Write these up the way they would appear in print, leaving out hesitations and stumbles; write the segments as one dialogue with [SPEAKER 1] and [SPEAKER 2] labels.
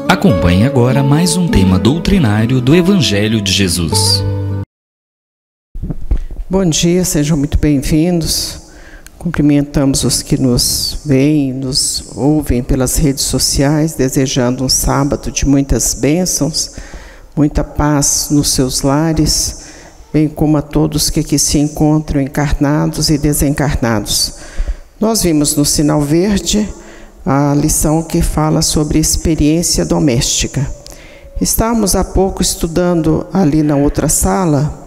[SPEAKER 1] Acompanhe agora mais um tema doutrinário do Evangelho de Jesus.
[SPEAKER 2] Bom dia, sejam muito bem-vindos. Cumprimentamos os que nos veem, nos ouvem pelas redes sociais, desejando um sábado de muitas bênçãos, muita paz nos seus lares, bem como a todos que aqui se encontram encarnados e desencarnados. Nós vimos no sinal verde a lição que fala sobre experiência doméstica. Estávamos há pouco estudando ali na outra sala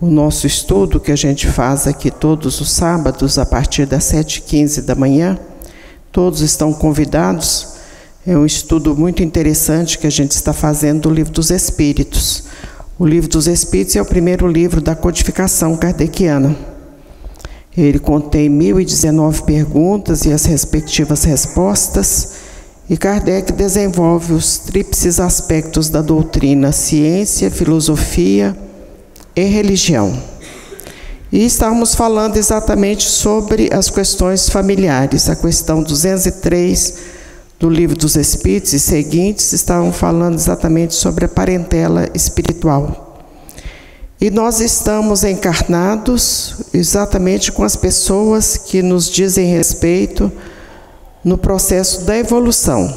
[SPEAKER 2] o nosso estudo que a gente faz aqui todos os sábados a partir das 7h15 da manhã. Todos estão convidados. É um estudo muito interessante que a gente está fazendo do Livro dos Espíritos. O Livro dos Espíritos é o primeiro livro da codificação kardeciana. Ele contém 1019 perguntas e as respectivas respostas, e Kardec desenvolve os tríplices aspectos da doutrina: ciência, filosofia e religião. E estávamos falando exatamente sobre as questões familiares. A questão 203 do Livro dos Espíritos e seguintes estavam falando exatamente sobre a parentela espiritual. E nós estamos encarnados exatamente com as pessoas que nos dizem respeito no processo da evolução.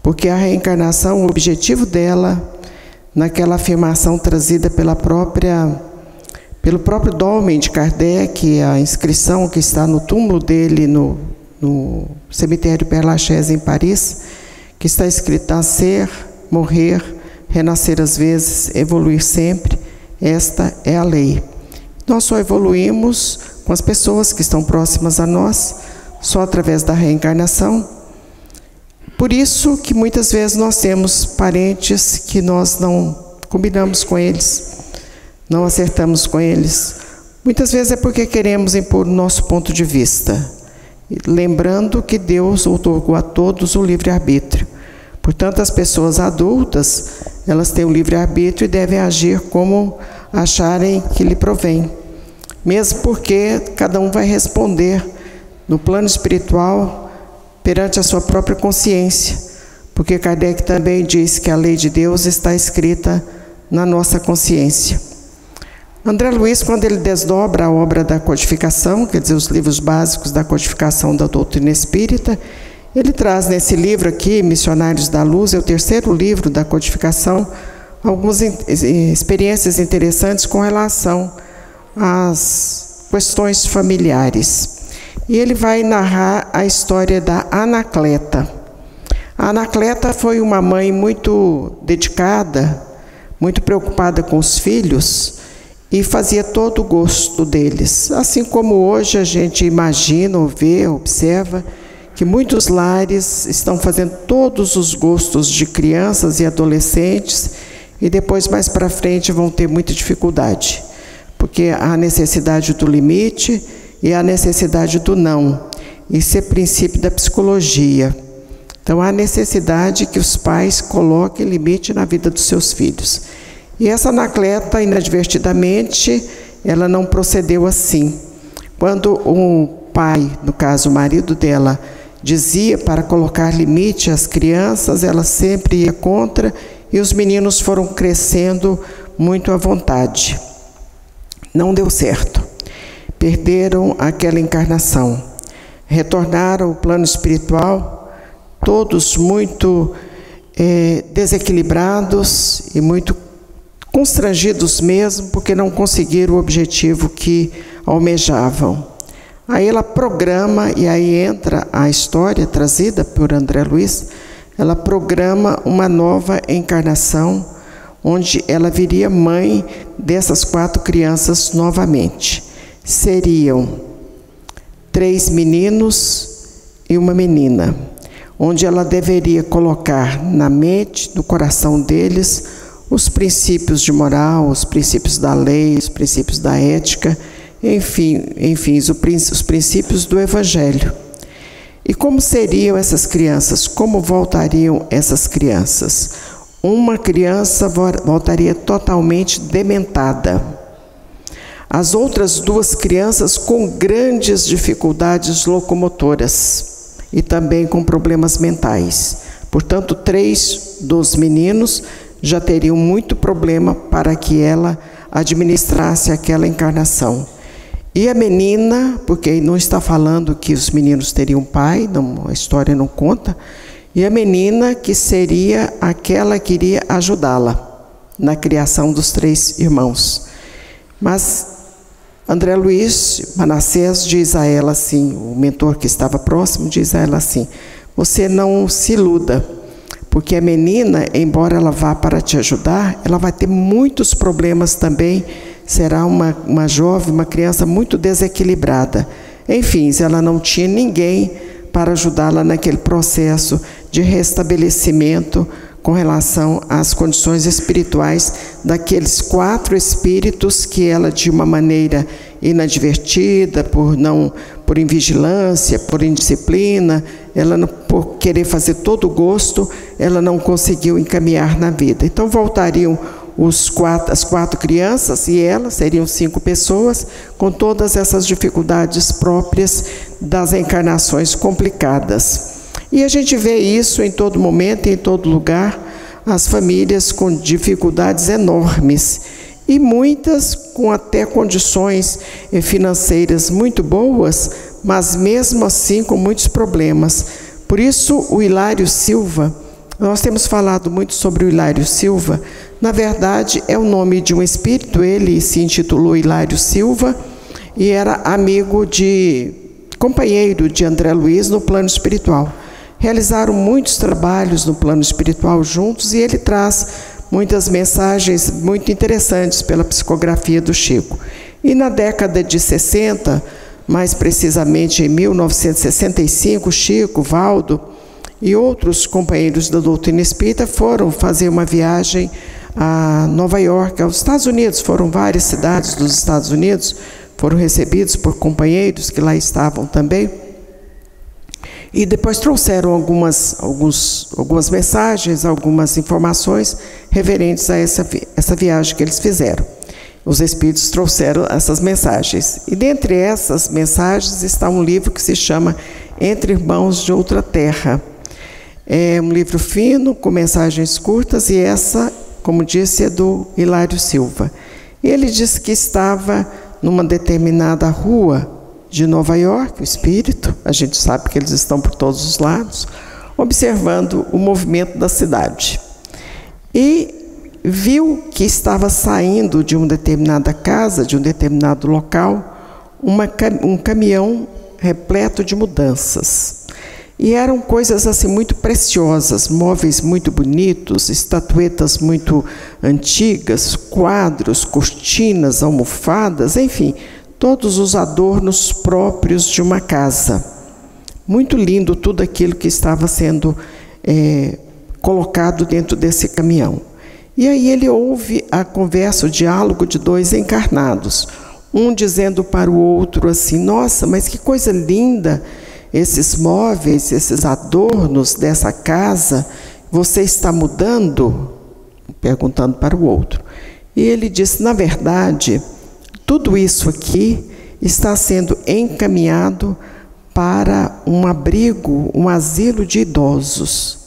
[SPEAKER 2] Porque a reencarnação, o objetivo dela, naquela afirmação trazida pelo próprio Dolmen de Kardec, a inscrição que está no túmulo dele no cemitério Père Lachaise em Paris, que está escrito: nascer, morrer, renascer às vezes, evoluir sempre. Esta é a lei. Nós só evoluímos com as pessoas que estão próximas a nós, só através da reencarnação. Por isso que muitas vezes nós temos parentes que nós não combinamos com eles, não acertamos com eles. Muitas vezes é porque queremos impor o nosso ponto de vista, lembrando que Deus outorgou a todos o livre-arbítrio. Portanto, as pessoas adultas, elas têm o livre-arbítrio e devem agir como acharem que lhe provém. Mesmo porque cada um vai responder no plano espiritual perante a sua própria consciência. Porque Kardec também diz que a lei de Deus está escrita na nossa consciência. André Luiz, quando ele desdobra a obra da codificação, quer dizer, os livros básicos da codificação da doutrina espírita, ele traz nesse livro aqui, Missionários da Luz, é o terceiro livro da codificação, algumas experiências interessantes com relação às questões familiares. E ele vai narrar a história da Anacleta. A Anacleta foi uma mãe muito dedicada, muito preocupada com os filhos e fazia todo o gosto deles. Assim como hoje a gente imagina, ou vê, observa, que muitos lares estão fazendo todos os gostos de crianças e adolescentes e depois mais para frente vão ter muita dificuldade, porque há a necessidade do limite e a necessidade do não. Isso é princípio da psicologia. Então há necessidade que os pais coloquem limite na vida dos seus filhos. E essa Anacleta, inadvertidamente, ela não procedeu assim. Quando um pai, no caso o marido dela, dizia para colocar limite às crianças, ela sempre ia contra, e os meninos foram crescendo muito à vontade. Não deu certo. Perderam aquela encarnação. Retornaram ao plano espiritual, todos muito desequilibrados e muito constrangidos mesmo, porque não conseguiram o objetivo que almejavam. Aí ela programa, e aí entra a história trazida por André Luiz, ela programa uma nova encarnação, onde ela viria mãe dessas 4 crianças novamente. Seriam 3 meninos e uma menina, onde ela deveria colocar na mente, no coração deles, os princípios de moral, os princípios da lei, os princípios da ética, enfim, os princípios do Evangelho. E como seriam essas crianças? Como voltariam essas crianças? Uma criança voltaria totalmente dementada. As outras 2 crianças com grandes dificuldades locomotoras e também com problemas mentais, Portanto, 3 dos meninos já teriam muito problema para que ela administrasse aquela encarnação. E a menina, porque não está falando que os meninos teriam pai, não, a história não conta, e a menina que seria aquela que iria ajudá-la na criação dos 3 irmãos. Mas André Luiz Manassés diz a ela assim, o mentor que estava próximo diz a ela assim: você não se iluda, porque a menina, embora ela vá para te ajudar, ela vai ter muitos problemas também, será uma jovem, uma criança muito desequilibrada. Enfim, ela não tinha ninguém para ajudá-la naquele processo de restabelecimento com relação às condições espirituais daqueles 4 espíritos que ela, de uma maneira inadvertida, por invigilância, por indisciplina, ela não, por querer fazer todo o gosto, ela não conseguiu encaminhar na vida. Então voltariam as 4 crianças e ela, seriam 5 pessoas, com todas essas dificuldades próprias das encarnações complicadas. E a gente vê isso em todo momento, em todo lugar, as famílias com dificuldades enormes e muitas com até condições financeiras muito boas, mas mesmo assim com muitos problemas. Por isso o Hilário Silva, nós temos falado muito sobre o Hilário Silva, na verdade é o nome de um espírito, ele se intitulou Hilário Silva e era companheiro de André Luiz no plano espiritual. Realizaram muitos trabalhos no plano espiritual juntos e ele traz muitas mensagens muito interessantes pela psicografia do Chico. E na década de 60, mais precisamente em 1965, Chico, Valdo e outros companheiros da doutrina espírita foram fazer uma viagem a Nova York, aos Estados Unidos. Foram várias cidades dos Estados Unidos, foram recebidos por companheiros que lá estavam também. E depois trouxeram algumas mensagens, algumas informações referentes a essa viagem que eles fizeram. Os espíritos trouxeram essas mensagens. E dentre essas mensagens está um livro que se chama Entre Irmãos de Outra Terra. É um livro fino, com mensagens curtas, e essa, como disse, é do Hilário Silva. Ele disse que estava numa determinada rua de Nova York, o espírito, a gente sabe que eles estão por todos os lados, observando o movimento da cidade. E viu que estava saindo de uma determinada casa, de um determinado local, um caminhão repleto de mudanças. E eram coisas assim muito preciosas, móveis muito bonitos, estatuetas muito antigas, quadros, cortinas, almofadas, enfim, todos os adornos próprios de uma casa. Muito lindo tudo aquilo que estava sendo colocado dentro desse caminhão. E aí ele ouve a conversa, o diálogo de 2 encarnados, um dizendo para o outro assim: nossa, mas que coisa linda, esses móveis, esses adornos dessa casa, você está mudando? Perguntando para o outro. E ele disse: na verdade, tudo isso aqui está sendo encaminhado para um abrigo, um asilo de idosos.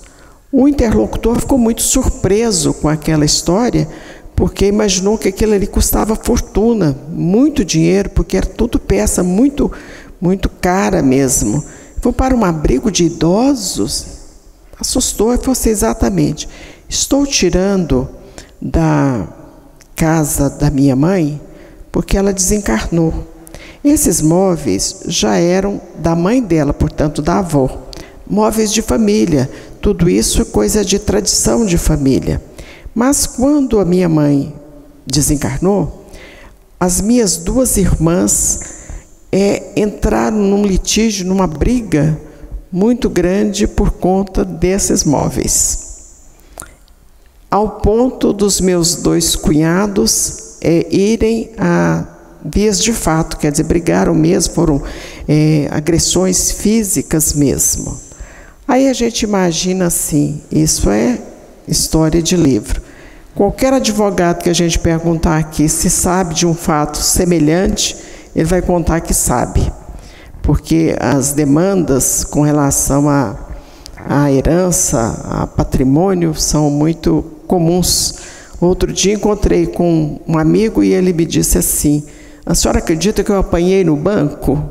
[SPEAKER 2] O interlocutor ficou muito surpreso com aquela história, porque imaginou que aquilo ali custava fortuna, muito dinheiro, porque era tudo peça muito, muito cara mesmo. Vou para um abrigo de idosos? Assustou e falou assim: exatamente, estou tirando da casa da minha mãe, porque ela desencarnou. Esses móveis já eram da mãe dela, portanto da avó. Móveis de família, tudo isso é coisa de tradição de família. Mas quando a minha mãe desencarnou, as minhas 2 irmãs entraram num litígio, numa briga muito grande por conta desses móveis. Ao ponto dos meus 2 cunhados irem a vias de fato, quer dizer, brigaram mesmo, foram agressões físicas mesmo. Aí a gente imagina assim, isso é história de livro. Qualquer advogado que a gente perguntar aqui se sabe de um fato semelhante, ele vai contar que sabe, porque as demandas com relação a herança, a patrimônio são muito comuns. Outro dia encontrei com um amigo e ele me disse assim: a senhora acredita que eu apanhei no banco?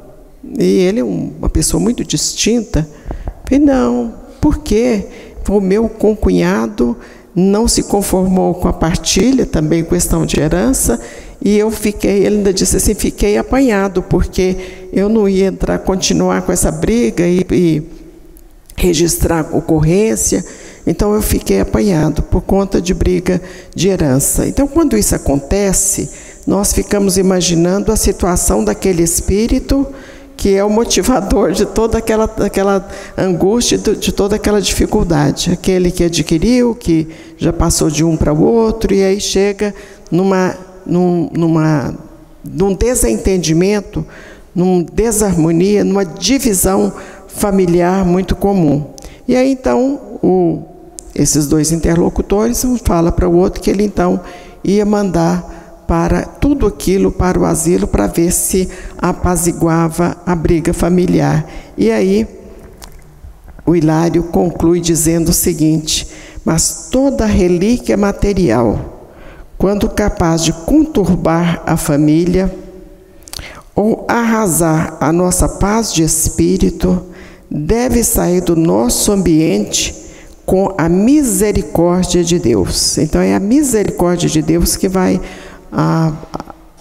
[SPEAKER 2] E ele é uma pessoa muito distinta. Eu falei: não, por quê? O meu concunhado não se conformou com a partilha, também questão de herança, e eu fiquei, ele ainda disse assim, fiquei apanhado, porque eu não ia continuar com essa briga e registrar ocorrência, então eu fiquei apanhado por conta de briga de herança. Então, quando isso acontece, nós ficamos imaginando a situação daquele espírito que é o motivador de toda aquela angústia, de toda aquela dificuldade. Aquele que adquiriu, que já passou de um para o outro, e aí chega num desentendimento, numa desarmonia, numa divisão familiar muito comum. E aí, então, esses dois interlocutores, um fala para o outro que ele, então, ia mandar para tudo aquilo para o asilo, para ver se apaziguava a briga familiar. E aí, o Hilário conclui dizendo o seguinte: mas toda relíquia material, quando capaz de conturbar a família ou arrasar a nossa paz de espírito, deve sair do nosso ambiente com a misericórdia de Deus. Então, é a misericórdia de Deus que vai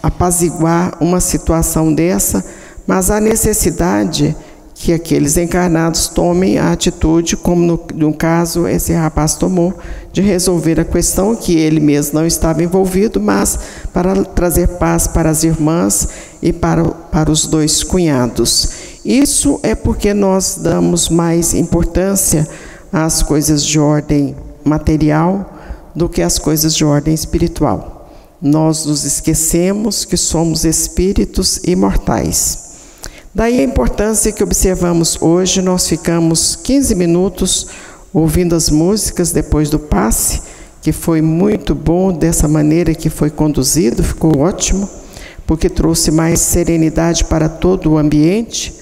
[SPEAKER 2] apaziguar uma situação dessa, mas há necessidade que aqueles encarnados tomem a atitude, como no caso esse rapaz tomou, de resolver a questão, que ele mesmo não estava envolvido, mas para trazer paz para as irmãs e para os dois cunhados. Isso é porque nós damos mais importância às coisas de ordem material do que às coisas de ordem espiritual. Nós nos esquecemos que somos espíritos imortais. Daí a importância que observamos hoje. Nós ficamos 15 minutos ouvindo as músicas depois do passe, que foi muito bom dessa maneira que foi conduzido, ficou ótimo, porque trouxe mais serenidade para todo o ambiente.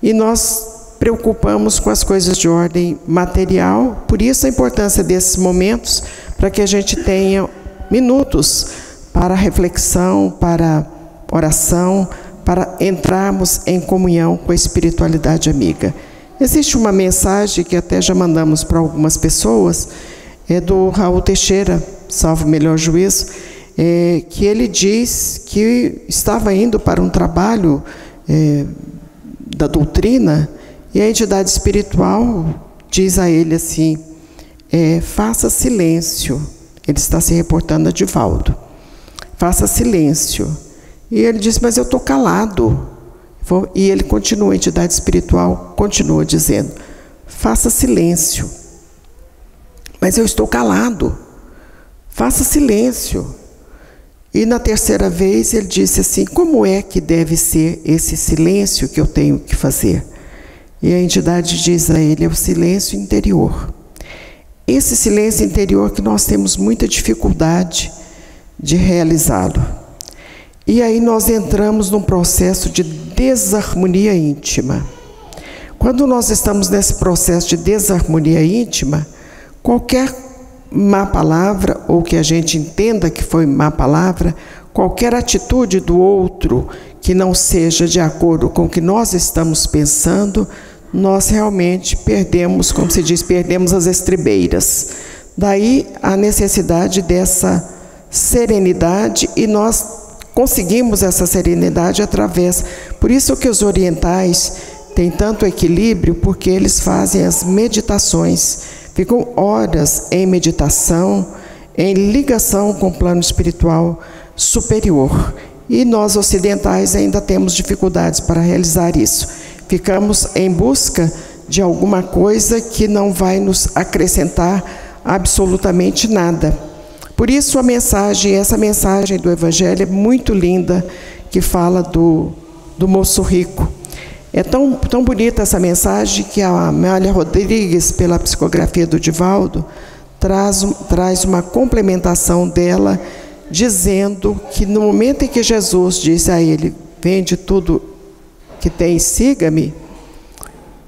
[SPEAKER 2] E nós preocupamos com as coisas de ordem material, por isso a importância desses momentos, para que a gente tenha minutos para reflexão, para oração, para entrarmos em comunhão com a espiritualidade amiga. Existe uma mensagem que até já mandamos para algumas pessoas, é do Raul Teixeira, salvo melhor juízo, que ele diz que estava indo para um trabalho da doutrina, e a entidade espiritual diz a ele assim: faça silêncio. Ele está se reportando a Divaldo. Faça silêncio. E ele disse: mas eu estou calado. E ele continua, a entidade espiritual continua dizendo: faça silêncio. Mas eu estou calado. Faça silêncio. E na terceira vez ele disse assim: como é que deve ser esse silêncio que eu tenho que fazer? E a entidade diz a ele: é o silêncio interior. Esse silêncio interior que nós temos muita dificuldade de realizá-lo. E aí nós entramos num processo de desarmonia íntima. Quando nós estamos nesse processo de desarmonia íntima, qualquer má palavra, ou que a gente entenda que foi má palavra, qualquer atitude do outro que não seja de acordo com o que nós estamos pensando, nós realmente perdemos, como se diz, perdemos as estribeiras. Daí a necessidade dessa serenidade, e nós conseguimos essa serenidade através. Por isso que os orientais têm tanto equilíbrio, porque eles fazem as meditações, ficam horas em meditação, em ligação com o plano espiritual superior. E nós ocidentais ainda temos dificuldades para realizar isso. Ficamos em busca de alguma coisa que não vai nos acrescentar absolutamente nada. Por isso essa mensagem do Evangelho é muito linda, que fala do moço rico. É tão bonita essa mensagem que a Amália Rodrigues, pela psicografia do Divaldo, traz uma complementação dela, dizendo que no momento em que Jesus disse a ele: vende tudo que tem e siga-me,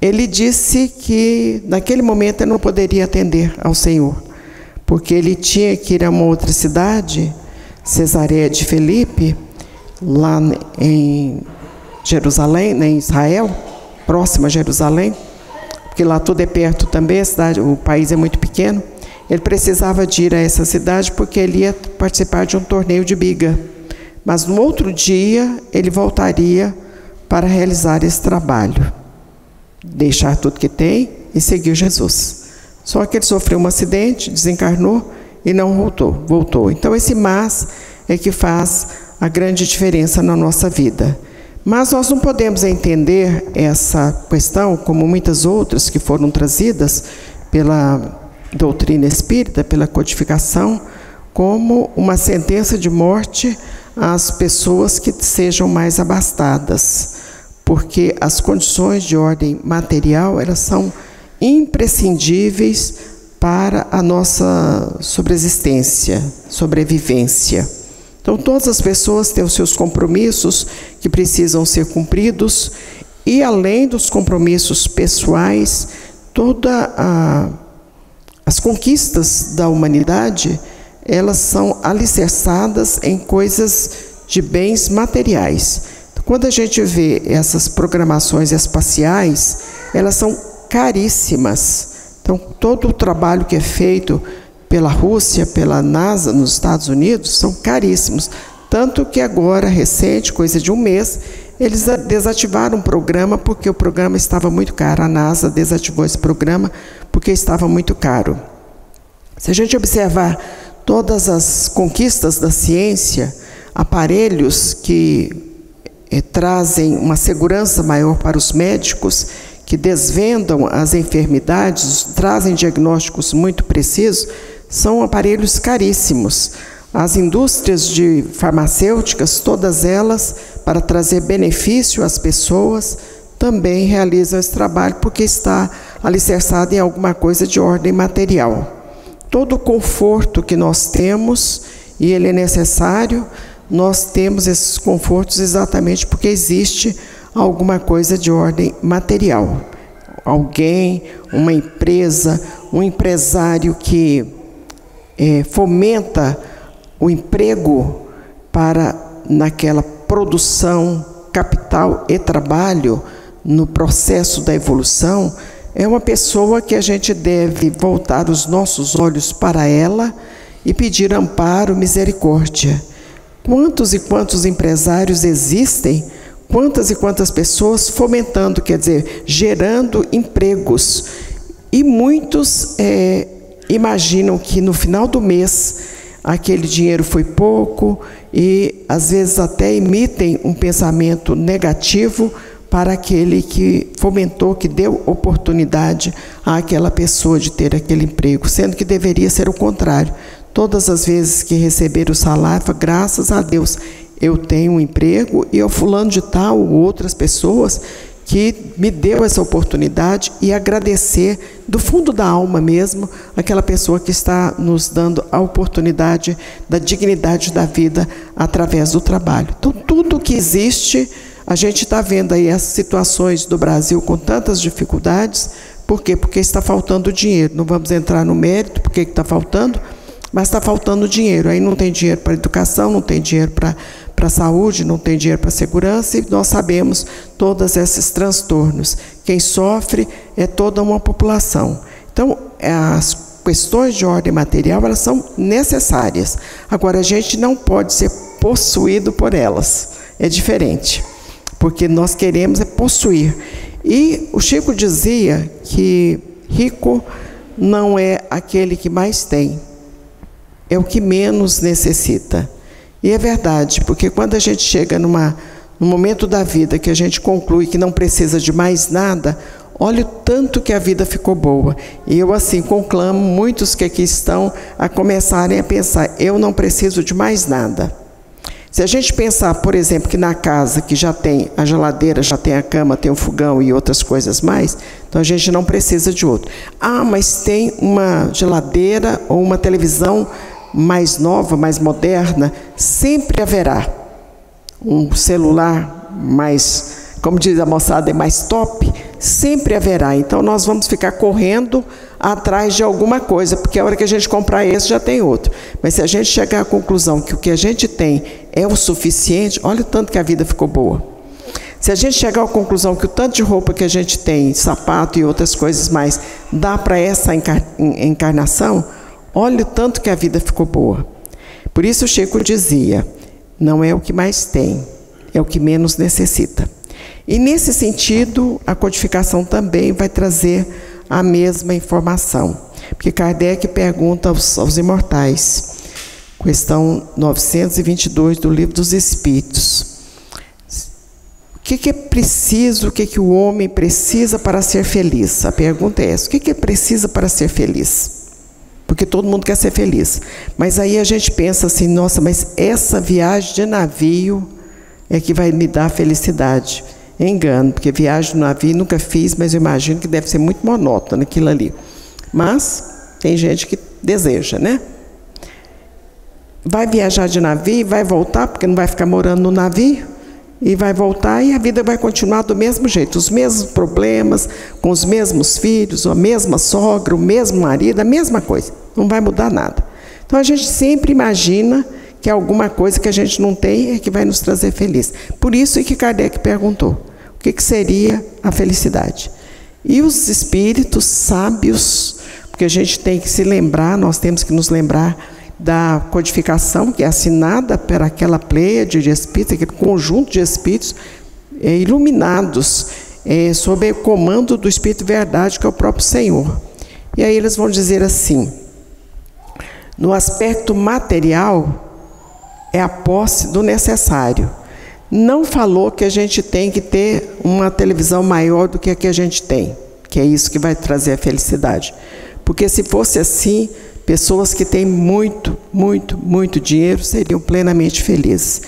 [SPEAKER 2] ele disse que naquele momento ele não poderia atender ao Senhor, porque ele tinha que ir a uma outra cidade, Cesareia de Filipe, lá em Jerusalém, em Israel, próximo a Jerusalém, porque lá tudo é perto também, a cidade, o país é muito pequeno. Ele precisava de ir a essa cidade porque ele ia participar de um torneio de biga. Mas no outro dia ele voltaria para realizar esse trabalho, deixar tudo que tem e seguir Jesus. Só que ele sofreu um acidente, desencarnou e não voltou. Então esse mas é que faz a grande diferença na nossa vida. Mas nós não podemos entender essa questão, como muitas outras que foram trazidas pela doutrina espírita, pela codificação, como uma sentença de morte às pessoas que sejam mais abastadas, porque as condições de ordem material, elas são imprescindíveis para a nossa sobrevivência. Então, todas as pessoas têm os seus compromissos que precisam ser cumpridos, e além dos compromissos pessoais, as conquistas da humanidade, elas são alicerçadas em coisas de bens materiais. Quando a gente vê essas programações espaciais, elas são caríssimas. Então, todo o trabalho que é feito pela Rússia, pela NASA, nos Estados Unidos, são caríssimos. Tanto que agora, recente, coisa de um mês, eles desativaram o programa porque o programa estava muito caro. A NASA desativou esse programa porque estava muito caro. Se a gente observar todas as conquistas da ciência, aparelhos que trazem uma segurança maior para os médicos, que desvendam as enfermidades, trazem diagnósticos muito precisos, são aparelhos caríssimos. As indústrias farmacêuticas, todas elas, para trazer benefício às pessoas, também realizam esse trabalho porque está alicerçado em alguma coisa de ordem material. Todo o conforto que nós temos, e ele é necessário, nós temos esses confortos exatamente porque existe alguma coisa de ordem material. Alguém, uma empresa, um empresário que fomenta o emprego naquela produção, capital e trabalho, no processo da evolução, é uma pessoa que a gente deve voltar os nossos olhos para ela e pedir amparo, misericórdia. Quantos e quantos empresários existem, quantas e quantas pessoas fomentando, quer dizer, gerando empregos. E muitos imaginam que no final do mês aquele dinheiro foi pouco e às vezes até emitem um pensamento negativo para aquele que fomentou, que deu oportunidade àquela pessoa de ter aquele emprego, sendo que deveria ser o contrário. Todas as vezes que receber o salário, graças a Deus, eu tenho um emprego e eu fulano de tal ou outras pessoas que me deu essa oportunidade, e agradecer do fundo da alma mesmo aquela pessoa que está nos dando a oportunidade da dignidade da vida através do trabalho. Então, tudo que existe, a gente está vendo aí as situações do Brasil com tantas dificuldades. Por quê? Porque está faltando dinheiro. Não vamos entrar no mérito, porque está faltando, mas está faltando dinheiro. Aí não tem dinheiro para educação, não tem dinheiro para saúde, não tem dinheiro para segurança, e nós sabemos todos esses transtornos. Quem sofre é toda uma população. Então, as questões de ordem material, elas são necessárias. Agora, a gente não pode ser possuído por elas. É diferente, porque nós queremos possuir. E o Chico dizia que rico não é aquele que mais tem, é o que menos necessita. E é verdade, porque quando a gente chega no momento da vida que a gente conclui que não precisa de mais nada, olha o tanto que a vida ficou boa. E eu assim conclamo muitos que aqui estão a começarem a pensar, eu não preciso de mais nada. Se a gente pensar, por exemplo, que na casa que já tem a geladeira, já tem a cama, tem o fogão e outras coisas mais, então a gente não precisa de outro. Ah, mas tem uma geladeira ou uma televisão mais nova, mais moderna, sempre haverá um celular mais como diz a moçada, é mais top, sempre haverá. Então nós vamos ficar correndo atrás de alguma coisa, porque a hora que a gente comprar esse já tem outro. Mas se a gente chegar à conclusão que o que a gente tem é o suficiente, olha o tanto que a vida ficou boa. Se a gente chegar à conclusão que o tanto de roupa que a gente tem, sapato e outras coisas mais, dá para essa encarnação, olha o tanto que a vida ficou boa. Por isso o Chico dizia, não é o que mais tem, é o que menos necessita. E nesse sentido, a codificação também vai trazer a mesma informação. Porque Kardec pergunta aos imortais, questão 922 do Livro dos Espíritos, o que é preciso, o que o homem precisa para ser feliz? A pergunta é essa, o que precisa para ser feliz? Porque todo mundo quer ser feliz. Mas aí a gente pensa assim, nossa, mas essa viagem de navio é que vai me dar felicidade. Engano, porque viagem de navio nunca fiz, mas eu imagino que deve ser muito monótono aquilo ali. Mas tem gente que deseja, né? Vai viajar de navio, vai voltar, porque não vai ficar morando no navio, e vai voltar e a vida vai continuar do mesmo jeito, os mesmos problemas, com os mesmos filhos, a mesma sogra, o mesmo marido, a mesma coisa, não vai mudar nada. Então a gente sempre imagina que alguma coisa que a gente não tem é que vai nos trazer feliz. Por isso é que Kardec perguntou, o que seria a felicidade? E os espíritos sábios, porque a gente tem que se lembrar, nós temos que nos lembrar da codificação que é assinada por aquela pleiade de espíritos, aquele conjunto de espíritos iluminados, sob o comando do Espírito Verdade, que é o próprio Senhor. E aí eles vão dizer assim, no aspecto material, é a posse do necessário. Não falou que a gente tem que ter uma televisão maior do que a que a gente tem, que é isso que vai trazer a felicidade. Porque se fosse assim, pessoas que têm muito, muito, muito dinheiro seriam plenamente felizes.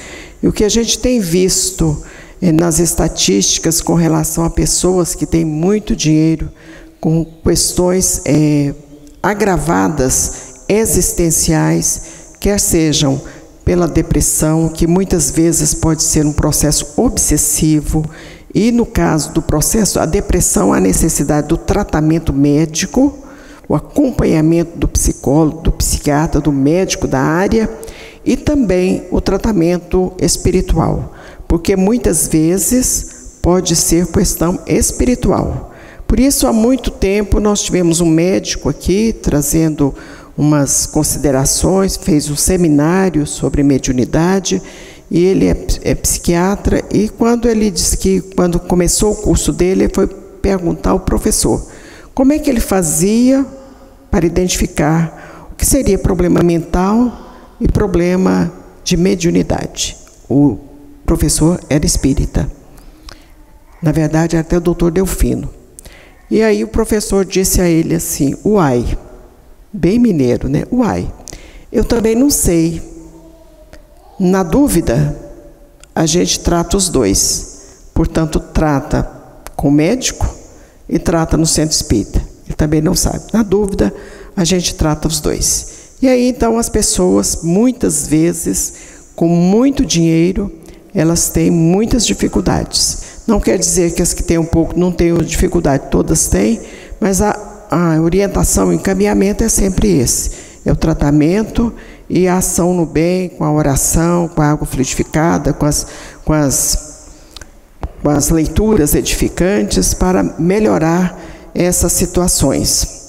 [SPEAKER 2] E o que a gente tem visto nas estatísticas com relação a pessoas que têm muito dinheiro, com questões agravadas, existenciais, quer sejam pela depressão, que muitas vezes pode ser um processo obsessivo, e no caso do processo, a depressão, a necessidade do tratamento médico, o acompanhamento do psicólogo, do psiquiatra, do médico da área, e também o tratamento espiritual, porque muitas vezes pode ser questão espiritual. Por isso, há muito tempo, nós tivemos um médico aqui, trazendo umas considerações, fez um seminário sobre mediunidade, e ele é psiquiatra, e quando ele disse que, quando começou o curso dele, ele foi perguntar ao professor, como é que ele fazia para identificar o que seria problema mental e problema de mediunidade. O professor era espírita. Na verdade, até o doutor Delfino. E aí o professor disse a ele assim, uai, bem mineiro, né? Uai, eu também não sei. Na dúvida, a gente trata os dois. Portanto, trata com o médico e trata no centro espírita. Ele também não sabe. Na dúvida, a gente trata os dois. E aí, então, as pessoas, muitas vezes, com muito dinheiro, elas têm muitas dificuldades. Não quer dizer que as que têm um pouco não tenham dificuldade, todas têm, mas a orientação, o encaminhamento é sempre esse. É o tratamento e a ação no bem, com a oração, com a água fluidificada, com as leituras edificantes, para melhorar essas situações.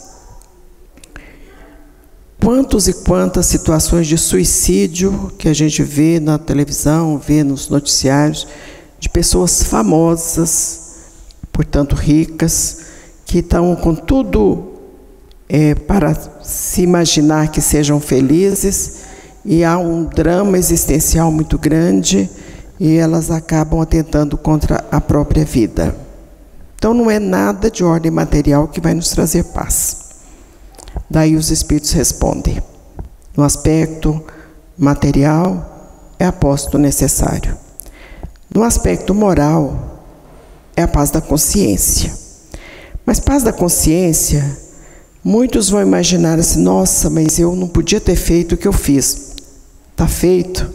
[SPEAKER 2] Quantos e quantas situações de suicídio que a gente vê na televisão, vê nos noticiários, de pessoas famosas, portanto ricas, que estão com tudo para se imaginar que sejam felizes, e há um drama existencial muito grande, e elas acabam atentando contra a própria vida. Então não é nada de ordem material que vai nos trazer paz. Daí os espíritos respondem, no aspecto material é a posse do necessário. No aspecto moral é a paz da consciência. Mas paz da consciência, muitos vão imaginar assim, nossa, mas eu não podia ter feito o que eu fiz. Está feito,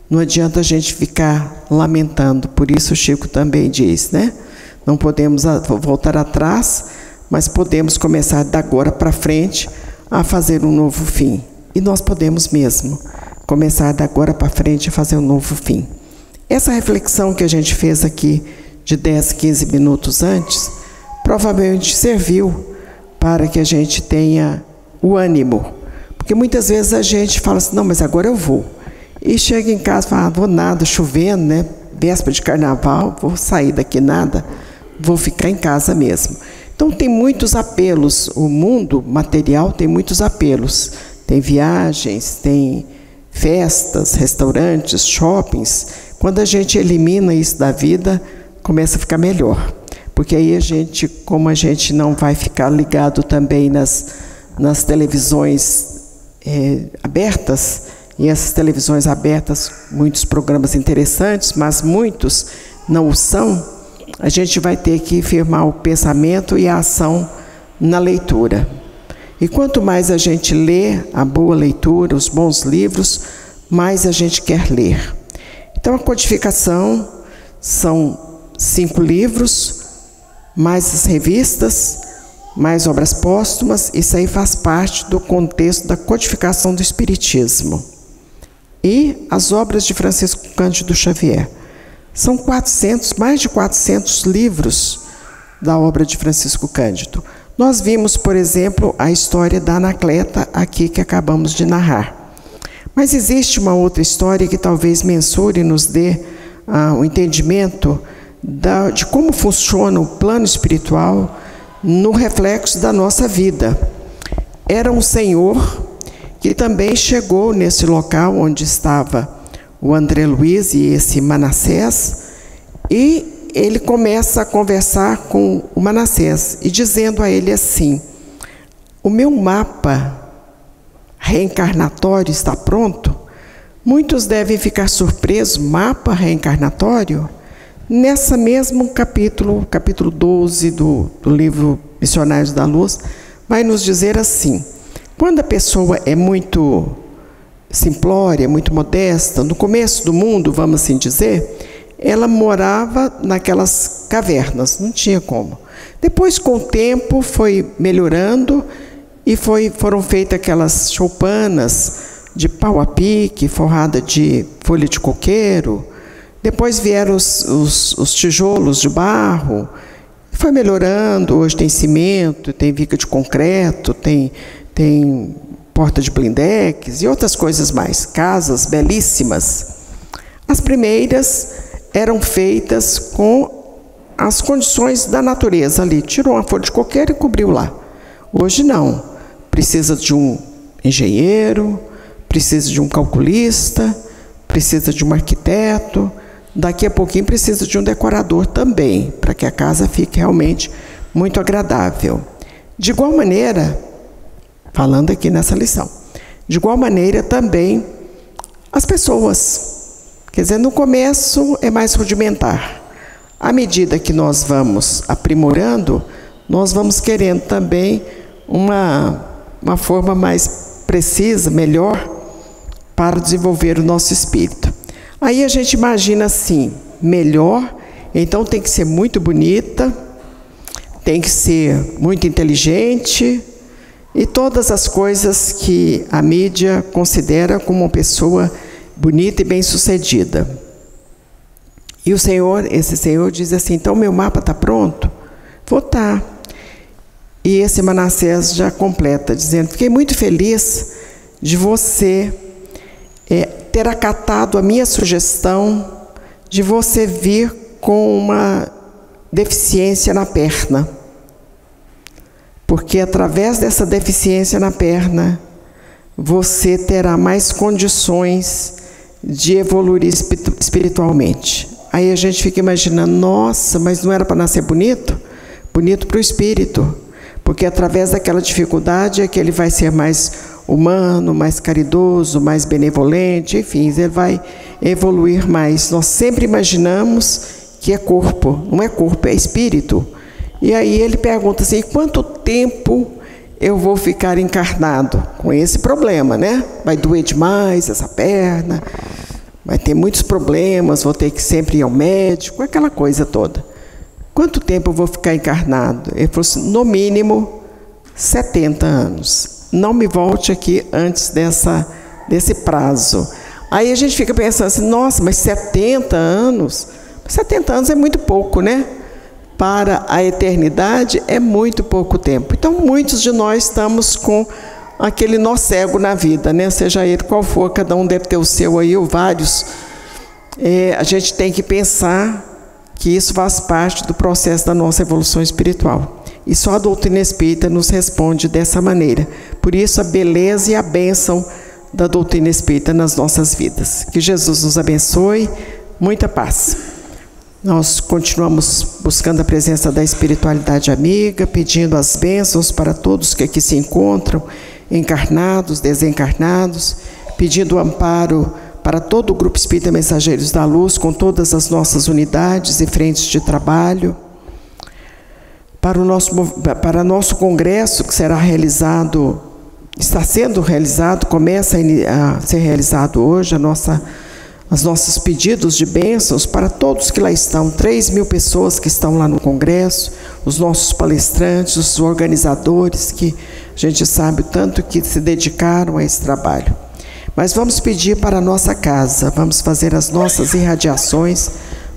[SPEAKER 2] Não adianta a gente ficar lamentando. Por isso o Chico também diz, né? Não podemos voltar atrás, mas podemos começar de agora para frente a fazer um novo fim. E nós podemos mesmo começar de agora para frente a fazer um novo fim. Essa reflexão que a gente fez aqui de 10, 15 minutos antes, provavelmente serviu para que a gente tenha o ânimo. Porque muitas vezes a gente fala assim, não, mas agora eu vou. E chega em casa e fala, vou nada, chovendo, né? Véspera de carnaval, vou sair daqui nada, vou ficar em casa mesmo. Então tem muitos apelos, o mundo material tem muitos apelos. Tem viagens, tem festas, restaurantes, shoppings. Quando a gente elimina isso da vida, começa a ficar melhor. Porque aí a gente, como a gente não vai ficar ligado também nas televisões abertas, e essas televisões abertas, muitos programas interessantes, mas muitos não o são, a gente vai ter que firmar o pensamento e a ação na leitura. E quanto mais a gente lê a boa leitura, os bons livros, mais a gente quer ler. Então a codificação são 5 livros, mais as revistas, mais obras póstumas. Isso aí faz parte do contexto da codificação do Espiritismo. E as obras de Francisco Cândido Xavier. São mais de 400 livros da obra de Francisco Cândido. Nós vimos, por exemplo, a história da Anacleta aqui que acabamos de narrar. Mas existe uma outra história que talvez mensure e nos dê o entendimento de como funciona o plano espiritual no reflexo da nossa vida. Era um senhor que também chegou nesse local onde estava o André Luiz e esse Manassés, e ele começa a conversar com o Manassés e dizendo a ele assim: o meu mapa reencarnatório está pronto? Muitos devem ficar surpresos. Mapa reencarnatório? Nessa mesmo capítulo 12 do livro Missionários da Luz, vai nos dizer assim: quando a pessoa é muito simplória, muito modesta, no começo do mundo, vamos assim dizer, ela morava naquelas cavernas, não tinha como. Depois, com o tempo, foi melhorando e foram feitas aquelas choupanas de pau a pique, forrada de folha de coqueiro. Depois vieram os tijolos de barro, foi melhorando. Hoje tem cimento, tem viga de concreto, tem porta de blindex e outras coisas mais, casas belíssimas. As primeiras eram feitas com as condições da natureza ali, tirou uma folha de coqueiro e cobriu lá. Hoje não, precisa de um engenheiro, precisa de um calculista, precisa de um arquiteto, daqui a pouquinho precisa de um decorador também, para que a casa fique realmente muito agradável. De igual maneira, falando aqui nessa lição, de igual maneira também as pessoas, quer dizer, no começo é mais rudimentar. À medida que nós vamos aprimorando, nós vamos querendo também uma forma mais precisa, melhor, para desenvolver o nosso espírito. Aí a gente imagina assim, melhor, então tem que ser muito bonita, tem que ser muito inteligente, e todas as coisas que a mídia considera como uma pessoa bonita e bem-sucedida. E esse senhor diz assim: então meu mapa está pronto? Vou tá. E esse Manassés já completa, dizendo: fiquei muito feliz de você ter acatado a minha sugestão de você vir com uma deficiência na perna. Porque através dessa deficiência na perna, você terá mais condições de evoluir espiritualmente. Aí a gente fica imaginando: nossa, mas não era para nascer bonito? Bonito para o espírito. Porque através daquela dificuldade é que ele vai ser mais humano, mais caridoso, mais benevolente, enfim, ele vai evoluir mais. Nós sempre imaginamos que é corpo, não é corpo, é espírito. E aí ele pergunta assim: quanto tempo eu vou ficar encarnado com esse problema, né? Vai doer demais essa perna, vai ter muitos problemas, vou ter que sempre ir ao médico, aquela coisa toda. Quanto tempo eu vou ficar encarnado? Ele falou assim, no mínimo 70 anos. Não me volte aqui antes desse prazo. Aí a gente fica pensando assim, nossa, mas 70 anos? 70 anos é muito pouco, né? Para a eternidade é muito pouco tempo. Então, muitos de nós estamos com aquele nó cego na vida, né? Seja ele qual for, cada um deve ter o seu aí, ou vários. A gente tem que pensar que isso faz parte do processo da nossa evolução espiritual. E só a doutrina espírita nos responde dessa maneira. Por isso, a beleza e a bênção da doutrina espírita nas nossas vidas. Que Jesus nos abençoe. Muita paz. Nós continuamos buscando a presença da espiritualidade amiga, pedindo as bênçãos para todos que aqui se encontram, encarnados, desencarnados, pedindo amparo para todo o Grupo Espírita Mensageiros da Luz, com todas as nossas unidades e frentes de trabalho, para o nosso congresso que será realizado, está sendo realizado, começa a ser realizado hoje, os nossos pedidos de bênçãos para todos que lá estão, 3.000 pessoas que estão lá no congresso, os nossos palestrantes, os organizadores, que a gente sabe o tanto que se dedicaram a esse trabalho. Mas vamos pedir para a nossa casa, vamos fazer as nossas irradiações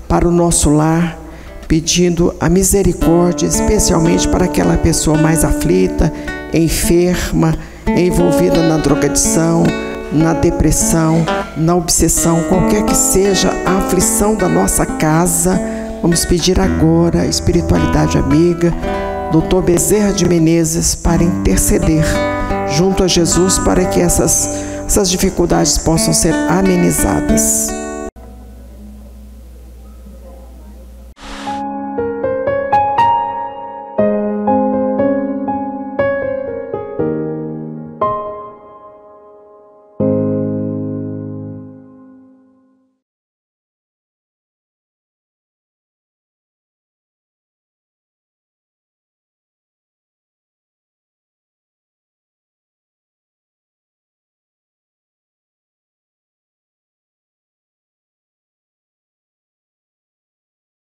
[SPEAKER 2] para o nosso lar, pedindo a misericórdia, especialmente para aquela pessoa mais aflita, enferma, envolvida na drogadição, na depressão, na obsessão, qualquer que seja a aflição da nossa casa. Vamos pedir agora a espiritualidade amiga, Dr. Bezerra de Menezes, para interceder junto a Jesus para que essas dificuldades possam ser amenizadas.